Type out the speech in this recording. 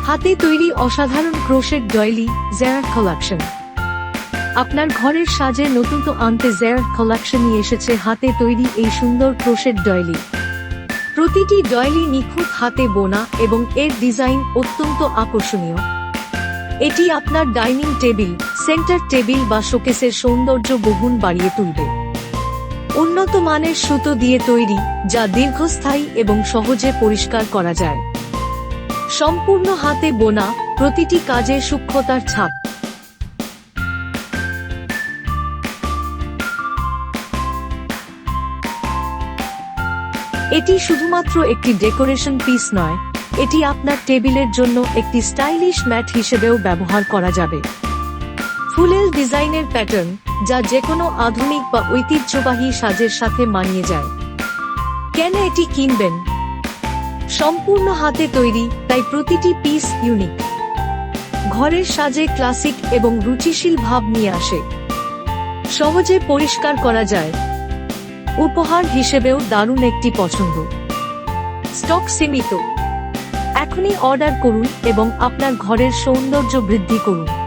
হাতে তৈরি অসাধারণ ক্রোশেট ডয়েলি জেরার্ড কালেকশন। আপনার ঘরের সাজে নতুনত্ব আনতে জেরার্ড কালেকশন নিয়ে এসেছে হাতে তৈরি এই সুন্দর ক্রোশেট ডয়েলি। প্রতিটি ডয়েলি নিখুঁত হাতে বোনা এবং এর ডিজাইন অত্যন্ত আকর্ষণীয়। এটি আপনার ডাইনিং টেবিল, সেন্টার টেবিল বা শোকেসের সৌন্দর্য বহুগুণ বাড়িয়ে তুলবে। উন্নত মানের সুতো দিয়ে তৈরি, যা দীর্ঘস্থায়ী এবং সহজে পরিষ্কার করা যায়। সম্পূর্ণ হাতে বোনা, প্রতিটি কাজে সূক্ষ্মতার ছাপ। এটি শুধুমাত্র একটি ডেকোরেশন পিস নয়, এটি আপনার টেবিলের জন্য একটি স্টাইলিশ ম্যাট হিসেবেও ব্যবহার করা যাবে। ফুলেল ডিজাইনের প্যাটার্ন, যা যেকোনো আধুনিক বা ঐতিহ্যবাহী সাজের সাথে মানিয়ে যায়। কেন এটি কিনবেন? সম্পূর্ণ হাতে তৈরি, তাই প্রতিটি পিস ইউনিক। ঘরের সাজে ক্লাসিক এবং রুচিশীল ভাব নিয়ে আসে। সহজে পরিষ্কার করা যায়। উপহার হিসেবেও দারুণ একটি পছন্দ। স্টক সীমিত। এখনই অর্ডার করুন এবং আপনার ঘরের সৌন্দর্য বৃদ্ধি করুন।